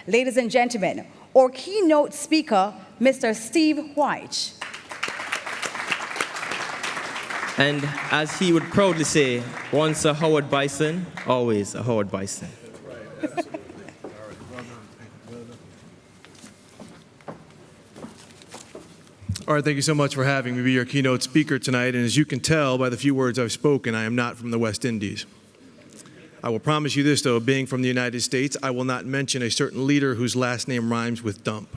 Ladies and gentlemen, our keynote speaker, Mr. Steve Wyche. And as he would proudly say, once a Howard Bison, always a Howard Bison. That's right, absolutely. All right, well done. All right, thank you so much for having me be your keynote speaker tonight. And as you can tell by the few words I've spoken, I am not from the West Indies. I will promise you this, though, being from the United States, I will not mention a certain leader whose last name rhymes with dump.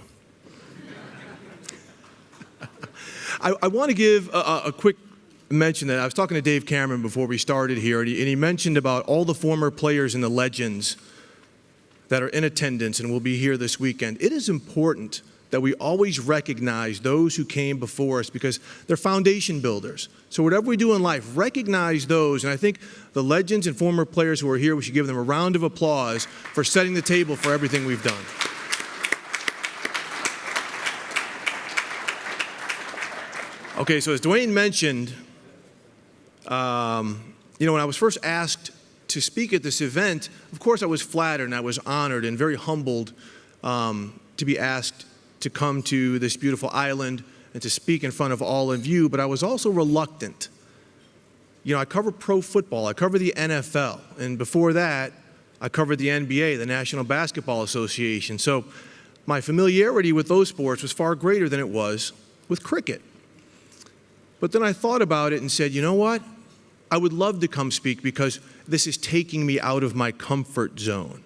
I want to give a quick mention that I was talking to Dave Cameron before we started here, and he mentioned about all the former players and the legends that are in attendance and will be here this weekend. It is important that we always recognize those who came before us because they're foundation builders. So whatever we do in life, recognize those. And I think the legends and former players who are here, we should give them a round of applause for setting the table for everything we've done. Okay, so as Dwayne mentioned, when I was first asked to speak at this event, of course I was flattered and I was honored and very humbled to be asked to come to this beautiful island and to speak in front of all of you, but I was also reluctant. I cover pro football, I cover the NFL, and before that, I covered the NBA, the National Basketball Association. So my familiarity with those sports was far greater than it was with cricket. But then I thought about it and said, you know what? I would love to come speak because this is taking me out of my comfort zone.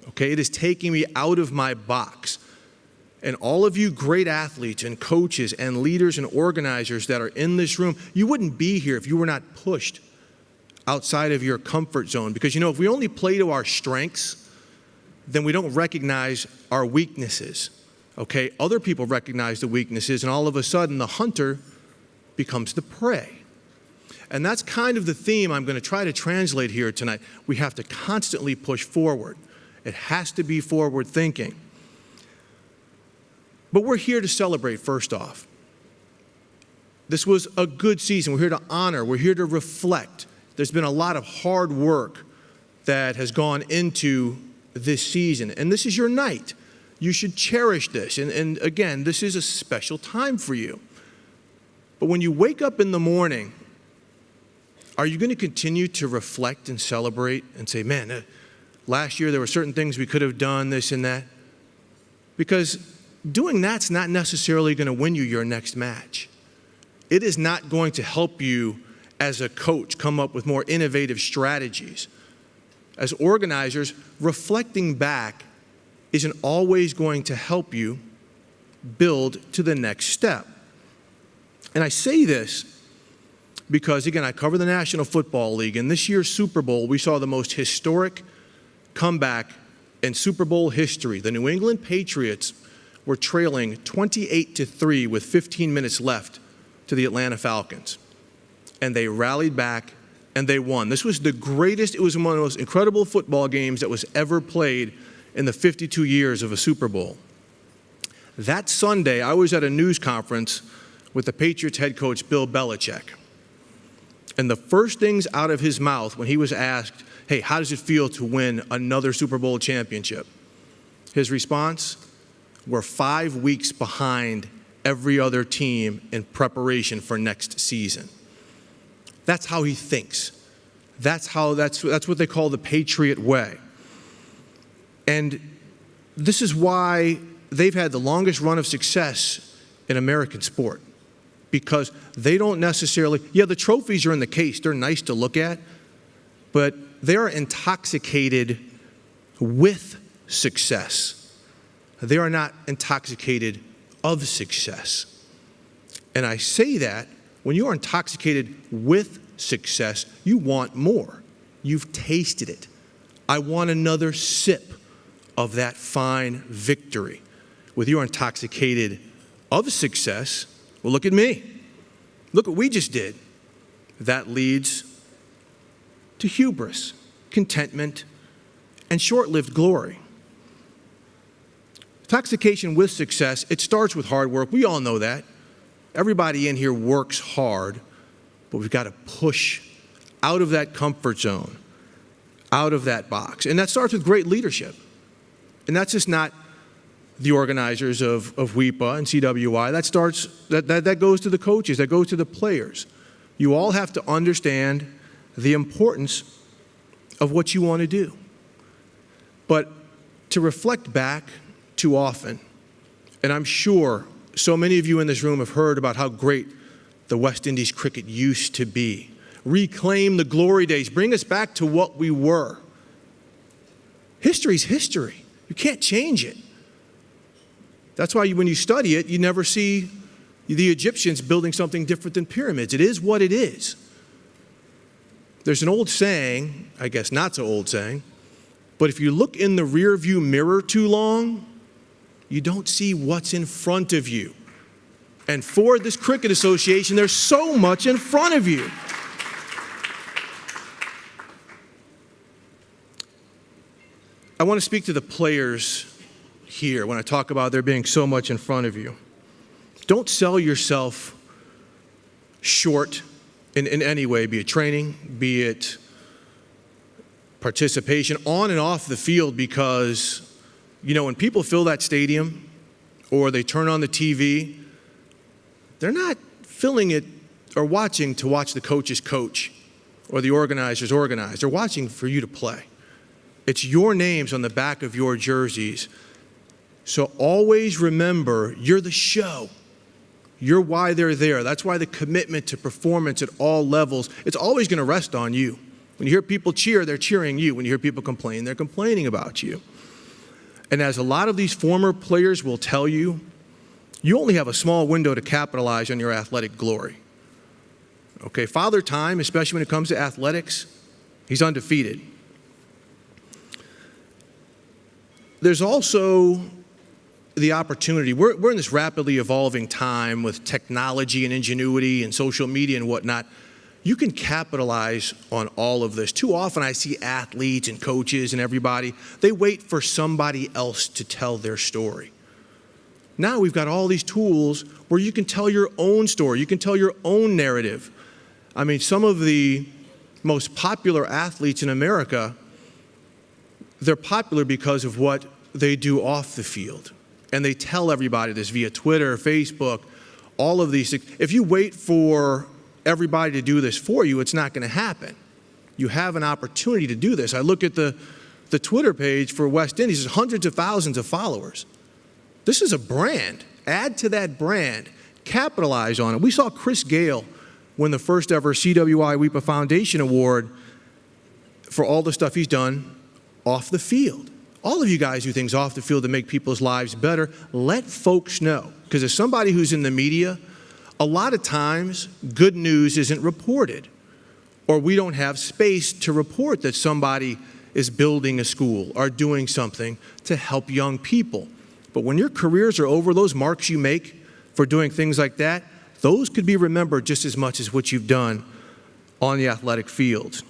Okay, it is taking me out of my box. And all of you great athletes and coaches and leaders and organizers that are in this room, you wouldn't be here if you were not pushed outside of your comfort zone. Because, if we only play to our strengths, then we don't recognize our weaknesses. Okay, other people recognize the weaknesses, and all of a sudden the hunter becomes the prey. And that's kind of the theme I'm going to try to translate here tonight. We have to constantly push forward. It has to be forward thinking. But we're here to celebrate, first off. This was a good season. We're here to honor. We're here to reflect. There's been a lot of hard work that has gone into this season. And this is your night. You should cherish this. And again, this is a special time for you. But when you wake up in the morning, are you going to continue to reflect and celebrate and say, man, last year there were certain things we could have done, this and that? Because doing that's not necessarily going to win you your next match. It is not going to help you as a coach come up with more innovative strategies. As organizers, reflecting back isn't always going to help you build to the next step. And I say this because, again, I cover the National Football League, and this year's Super Bowl, we saw the most historic comeback in Super Bowl history. The New England Patriots were trailing 28-3 with 15 minutes left to the Atlanta Falcons. And they rallied back and they won. This was the greatest, it was one of the most incredible football games that was ever played in the 52 years of a Super Bowl. That Sunday, I was at a news conference with the Patriots head coach, Bill Belichick. And the first things out of his mouth when he was asked, hey, how does it feel to win another Super Bowl championship? His response, we're 5 weeks behind every other team in preparation for next season. That's how he thinks. That's what they call the Patriot way. And this is why they've had the longest run of success in American sport. Because they don't necessarily, the trophies are in the case. They're nice to look at. But they're intoxicated with success. They are not intoxicated of success. And I say that when you are intoxicated with success, you want more. You've tasted it. I want another sip of that fine victory. With you are intoxicated of success, well, look at me. Look what we just did. That leads to hubris, contentment, and short-lived glory. Intoxication with success, it starts with hard work. We all know that. Everybody in here works hard, but we've got to push out of that comfort zone, out of that box. And that starts with great leadership. And that's just not the organizers of WIPA and CWI. That goes to the coaches, that goes to the players. You all have to understand the importance of what you want to do. But to reflect back too often, and I'm sure so many of you in this room have heard about how great the West Indies cricket used to be. Reclaim the glory days. Bring us back to what we were. History's history. You can't change it. That's why when you study it, you never see the Egyptians building something different than pyramids. It is what it is. There's an old saying, I guess not so old saying, but if you look in the rearview mirror too long, you don't see what's in front of you. And for this cricket association, there's so much in front of you. I want to speak to the players here when I talk about there being so much in front of you. Don't sell yourself short in any way, be it training, be it participation on and off the field, because, you know, when people fill that stadium or they turn on the TV, they're not filling it or watching to watch the coaches coach or the organizers organize. They're watching for you to play. It's your names on the back of your jerseys. So always remember, you're the show. You're why they're there. That's why the commitment to performance at all levels, it's always going to rest on you. When you hear people cheer, they're cheering you. When you hear people complain, they're complaining about you. And as a lot of these former players will tell you, you only have a small window to capitalize on your athletic glory. Okay, Father Time, especially when it comes to athletics, he's undefeated. There's also the opportunity. We're in this rapidly evolving time with technology and ingenuity and social media and whatnot. You can capitalize on all of this. Too often I see athletes and coaches and everybody, they wait for somebody else to tell their story. Now we've got all these tools where you can tell your own story. You can tell your own narrative. I mean, some of the most popular athletes in America, they're popular because of what they do off the field. And they tell everybody this via Twitter, Facebook, all of these things. If you wait for everybody to do this for you, it's not going to happen. You have an opportunity to do this. I look at the Twitter page for West Indies, there's hundreds of thousands of followers. This is a brand. Add to that brand. Capitalize on it. We saw Chris Gale win the first ever CWI WIPA Foundation Award for all the stuff he's done off the field. All of you guys do things off the field to make people's lives better. Let folks know. Because as somebody who's in the media, a lot of times good news isn't reported. Or we don't have space to report that somebody is building a school or doing something to help young people. But when your careers are over, those marks you make for doing things like that, those could be remembered just as much as what you've done on the athletic field.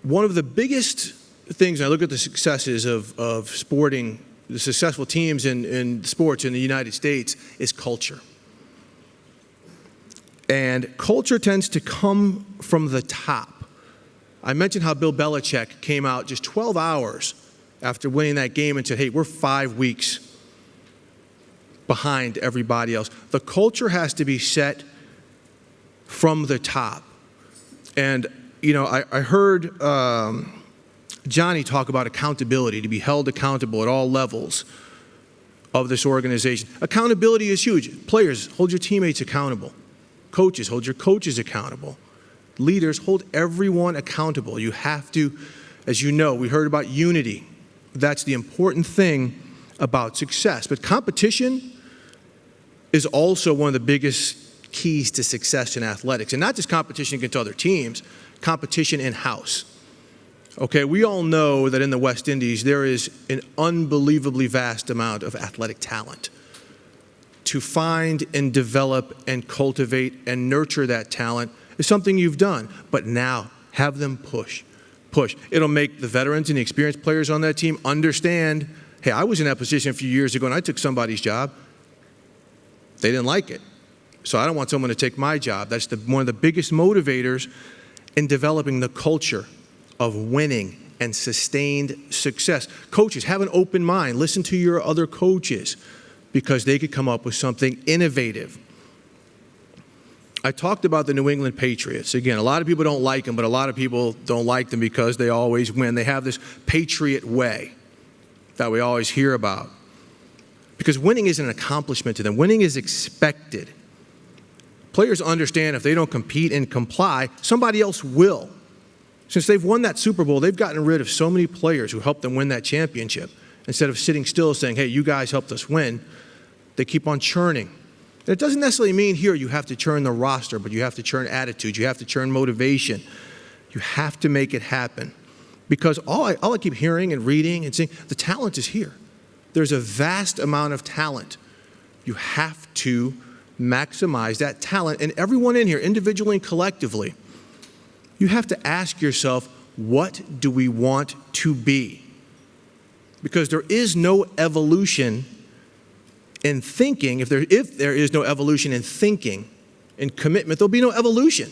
One of the biggest things, and I look at the successes of sporting, the successful teams in sports in the United States, is culture. And culture tends to come from the top. I mentioned how Bill Belichick came out just 12 hours after winning that game and said, hey, we're 5 weeks behind everybody else. The culture has to be set from the top. And, you know, I heard Johnny talk about accountability, to be held accountable at all levels of this organization. Accountability is huge. Players, hold your teammates accountable. Coaches, hold your coaches accountable. Leaders, hold everyone accountable. You have to, as you know, we heard about unity. That's the important thing about success. But competition is also one of the biggest keys to success in athletics. And not just competition against other teams, competition in-house. Okay, we all know that in the West Indies, there is an unbelievably vast amount of athletic talent. To find and develop and cultivate and nurture that talent is something you've done. But now, have them push. It'll make the veterans and the experienced players on that team understand, hey, I was in that position a few years ago and I took somebody's job. They didn't like it. So I don't want someone to take my job. That's one of the biggest motivators in developing the culture of winning and sustained success. Coaches, have an open mind. Listen to your other coaches because they could come up with something innovative. I talked about the New England Patriots. Again, a lot of people don't like them, but a lot of people don't like them because they always win. They have this Patriot way that we always hear about. Because winning isn't an accomplishment to them. Winning is expected. Players understand if they don't compete and comply, somebody else will. Since they've won that Super Bowl, they've gotten rid of so many players who helped them win that championship. Instead of sitting still saying, hey, you guys helped us win, they keep on churning. And it doesn't necessarily mean here you have to churn the roster, but you have to churn attitude. You have to churn motivation. You have to make it happen. Because all I keep hearing and reading and seeing, the talent is here. There's a vast amount of talent. You have to maximize that talent. And everyone in here, individually and collectively, you have to ask yourself, what do we want to be? Because there is no evolution in thinking. If there is no evolution in thinking, in commitment, there'll be no evolution.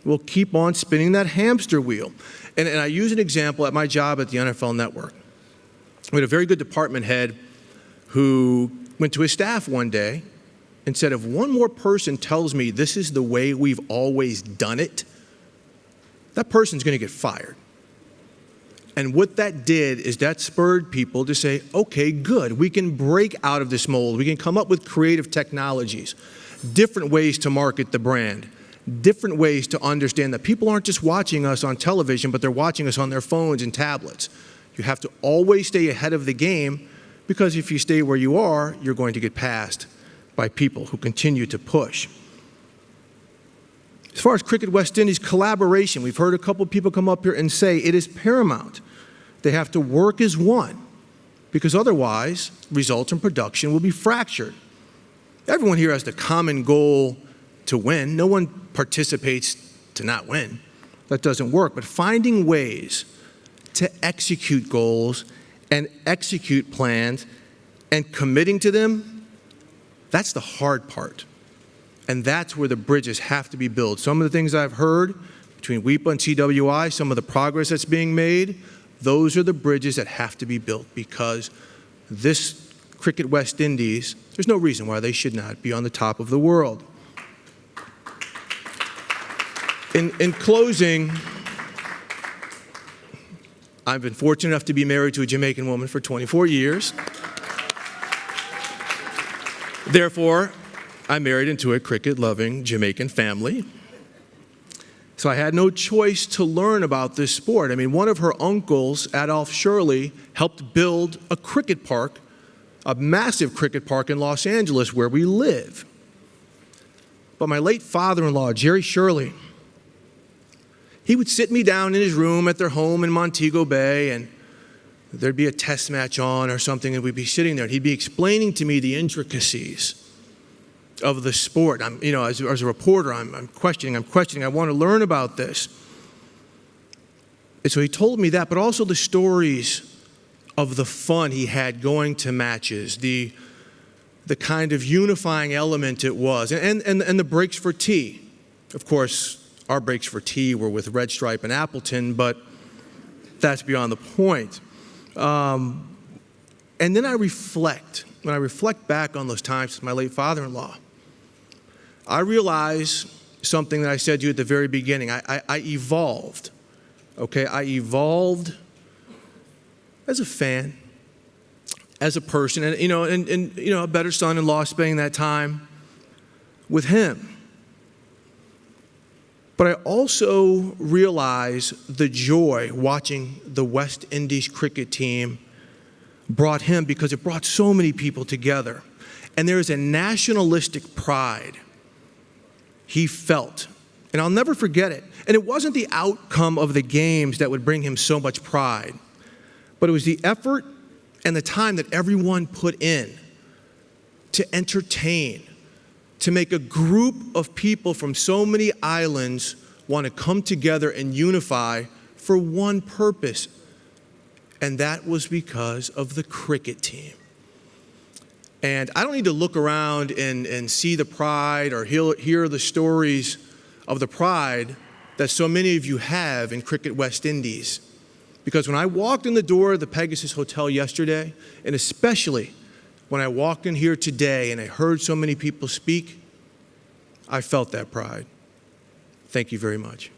We'll keep on spinning that hamster wheel. And I use an example at my job at the NFL Network. We had a very good department head who went to his staff one day and said, if one more person tells me this is the way we've always done it, that person's going to get fired. And what that did is that spurred people to say, okay, good, we can break out of this mold. We can come up with creative technologies, different ways to market the brand, different ways to understand that people aren't just watching us on television, but they're watching us on their phones and tablets. You have to always stay ahead of the game, because if you stay where you are, you're going to get passed by people who continue to push. As far as Cricket West Indies collaboration, we've heard a couple people come up here and say it is paramount. They have to work as one, because otherwise results in production will be fractured. Everyone here has the common goal to win. No one participates to not win. That doesn't work. But finding ways to execute goals and execute plans and committing to them, that's the hard part. And that's where the bridges have to be built. Some of the things I've heard between WIPA and CWI, some of the progress that's being made, those are the bridges that have to be built, because this Cricket West Indies, there's no reason why they should not be on the top of the world. In closing, I've been fortunate enough to be married to a Jamaican woman for 24 years. Therefore, I married into a cricket-loving Jamaican family. So I had no choice to learn about this sport. I mean, one of her uncles, Adolph Shirley, helped build a cricket park, a massive cricket park in Los Angeles where we live. But my late father-in-law, Jerry Shirley, he would sit me down in his room at their home in Montego Bay, and there'd be a test match on or something, and we'd be sitting there, and he'd be explaining to me the intricacies of the sport. As a reporter, I'm questioning, I want to learn about this. And so he told me that, but also the stories of the fun he had going to matches, the kind of unifying element it was, and the breaks for tea. Of course, our breaks for tea were with Red Stripe and Appleton, but that's beyond the point. And then when I reflect back on those times with my late father-in-law, I realize something that I said to you at the very beginning. I evolved, okay? I evolved as a fan, as a person, and a better son-in-law, spending that time with him. But I also realize the joy watching the West Indies cricket team brought him, because it brought so many people together. And there is a nationalistic pride he felt, and I'll never forget it. And it wasn't the outcome of the games that would bring him so much pride, but it was the effort and the time that everyone put in to entertain, to make a group of people from so many islands want to come together and unify for one purpose. And that was because of the cricket team. And I don't need to look around and see the pride or hear the stories of the pride that so many of you have in Cricket West Indies. Because when I walked in the door of the Pegasus Hotel yesterday, and especially when I walked in here today and I heard so many people speak, I felt that pride. Thank you very much.